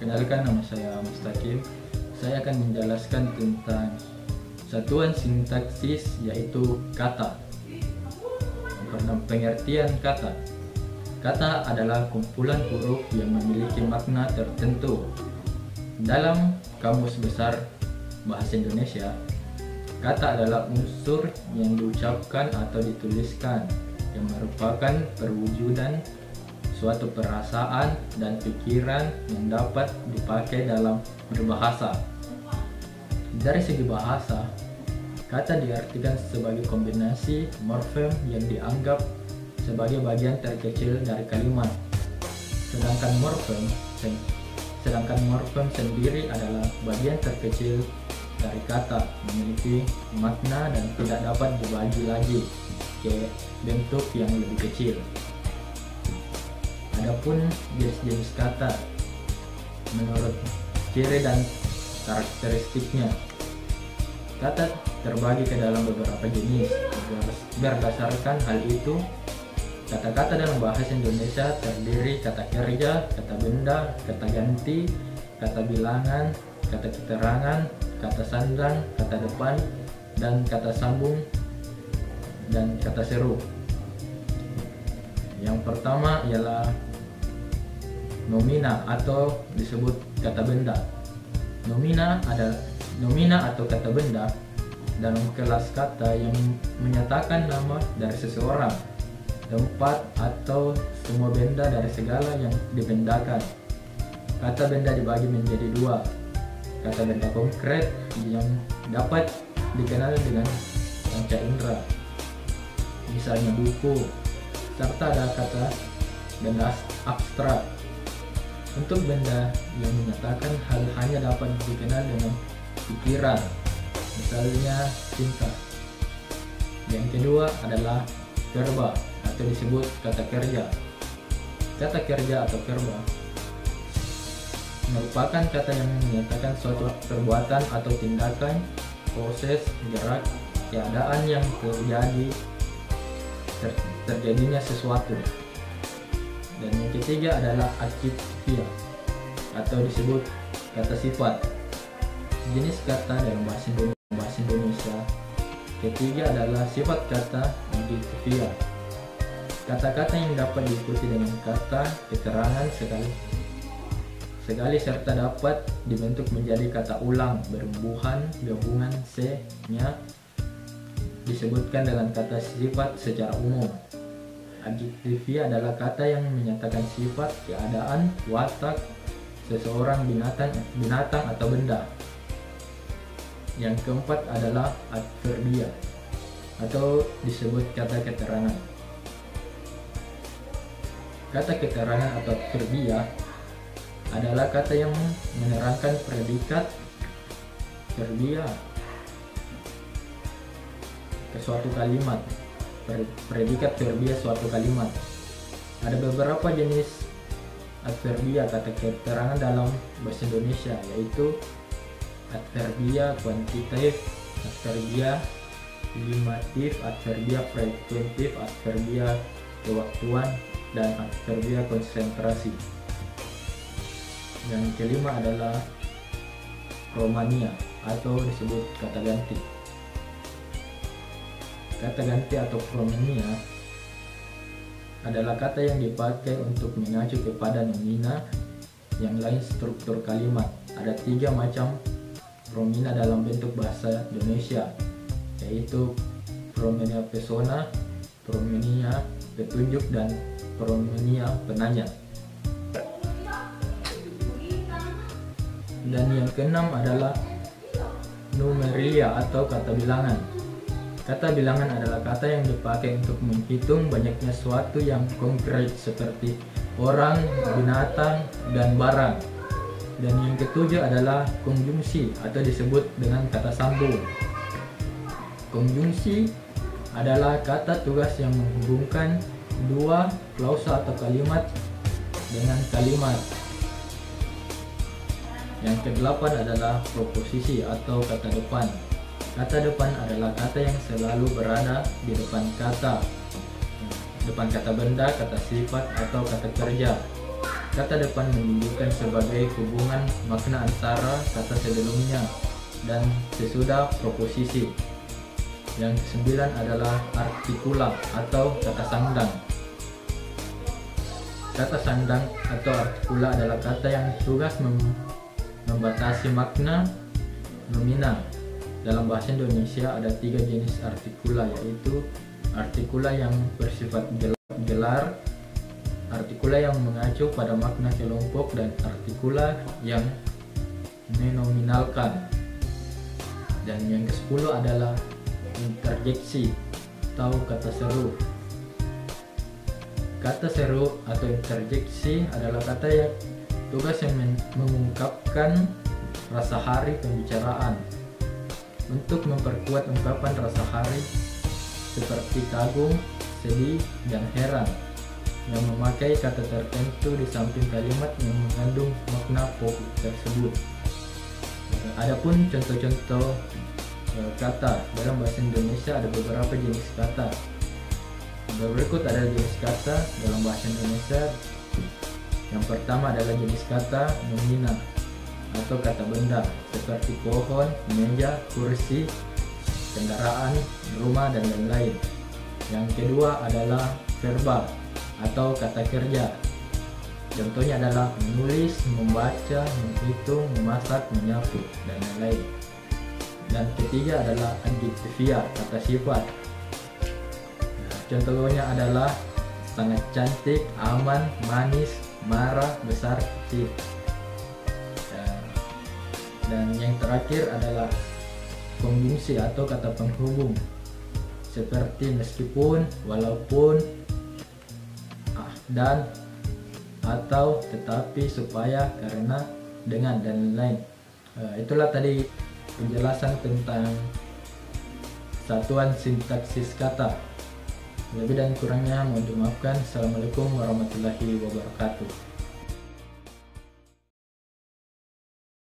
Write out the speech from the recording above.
Perkenalkan, nama saya Mustaqim. Saya akan menjelaskan tentang satuan sintaksis, yaitu kata. Pengertian kata. Kata adalah kumpulan huruf yang memiliki makna tertentu. Dalam Kamus Besar Bahasa Indonesia, kata adalah unsur yang diucapkan atau dituliskan yang merupakan perwujudan suatu perasaan dan pikiran yang dapat dipakai dalam berbahasa. Dari segi bahasa, kata diartikan sebagai kombinasi morfem yang dianggap sebagai bagian terkecil dari kalimat. Sedangkan morfem sendiri adalah bagian terkecil dari kata, memiliki makna dan tidak dapat dibagi lagi ke bentuk yang lebih kecil. Adapun jenis-jenis kata menurut ciri dan karakteristiknya, kata terbagi ke dalam beberapa jenis. Berdasarkan hal itu, kata-kata dalam bahasa Indonesia terdiri kata kerja, kata benda, kata ganti, kata bilangan, kata keterangan, kata sandang, kata depan, dan kata sambung, dan kata seru. Yang pertama ialah nomina atau disebut kata benda. Nomina atau kata benda dalam kelas kata yang menyatakan nama dari seseorang, tempat, atau semua benda dari segala yang dibendakan. Kata benda dibagi menjadi dua: kata benda konkret yang dapat dikenal dengan panca indera, misalnya buku, serta ada kata benda abstrak untuk benda yang menyatakan hal hanya dapat dikenal dengan pikiran, misalnya cinta. Yang kedua adalah verba atau disebut kata kerja. Kata kerja atau verba merupakan kata yang menyatakan suatu perbuatan atau tindakan, proses, gerak, keadaan yang terjadinya sesuatu. Dan yang ketiga adalah adjektif atau disebut kata sifat. Jenis kata dalam bahasa Indonesia ketiga adalah sifat kata adjektif. Kata-kata yang dapat diikuti dengan kata keterangan sekali serta dapat dibentuk menjadi kata ulang berhubungan gabungan se-nya disebutkan dengan kata sifat secara umum. Adjektif adalah kata yang menyatakan sifat, keadaan, watak seseorang, binatang atau benda. Yang keempat adalah adverbia atau disebut kata keterangan. Kata keterangan atau adverbia adalah kata yang menerangkan predikat verbia ke suatu kalimat. Predikat verbia suatu kalimat. Ada beberapa jenis adverbia kata keterangan dalam bahasa Indonesia, yaitu adverbia kuantitatif, adverbia limatif, adverbia frekuentif, adverbia kewaktuan, dan adverbia konsentrasi. Yang kelima adalah romania atau disebut kata ganti. Kata ganti atau promenia adalah kata yang dipakai untuk mengacu kepada nomina yang lain struktur kalimat. Ada 3 macam promenia dalam bentuk bahasa Indonesia, yaitu promenia persona, promenia petunjuk, dan promenia penanya. Dan yang keenam adalah numeria atau kata bilangan. Kata bilangan adalah kata yang dipakai untuk menghitung banyaknya suatu yang konkret seperti orang, binatang, dan barang. Dan yang ketujuh adalah konjungsi atau disebut dengan kata sambung. Konjungsi adalah kata tugas yang menghubungkan dua klausa atau kalimat dengan kalimat. Yang kedelapan adalah proposisi atau kata depan. Kata depan adalah kata yang selalu berada di depan kata benda, kata sifat, atau kata kerja. Kata depan menunjukkan sebagai hubungan makna antara kata sebelumnya dan sesudah proposisi. Yang kesembilan adalah artikula atau kata sandang. Kata sandang atau artikula adalah kata yang tugas membatasi makna nomina. Dalam bahasa Indonesia ada 3 jenis artikula, yaitu artikula yang bersifat gelar, artikula yang mengacu pada makna kelompok, dan artikula yang menominalkan. Dan yang ke-10 adalah interjeksi atau kata seru. Kata seru atau interjeksi adalah kata yang tugas yang mengungkapkan rasa hari pembicaraan. Untuk memperkuat ungkapan rasa hari seperti kagum, sedih, dan heran, yang memakai kata tertentu di samping kalimat yang mengandung makna pokok tersebut. Adapun contoh-contoh kata dalam bahasa Indonesia, ada beberapa jenis kata. Berikut adalah jenis kata dalam bahasa Indonesia. Yang pertama adalah jenis kata nomina atau kata benda, seperti pohon, meja, kursi, kendaraan, rumah, dan lain-lain. Yang kedua adalah verbal atau kata kerja. Contohnya adalah menulis, membaca, menghitung, memasak, menyapu, dan lain-lain. Dan ketiga adalah adjektifia, kata sifat. Contohnya adalah sangat cantik, aman, manis, marah, besar, kecil. Dan yang terakhir adalah konjungsi atau kata penghubung, seperti meskipun, walaupun, dan, atau, tetapi, supaya, karena, dengan, dan lain-lain. Itulah tadi penjelasan tentang satuan sintaksis kata. Lebih dan kurangnya mohon dimaafkan. Assalamualaikum warahmatullahi wabarakatuh.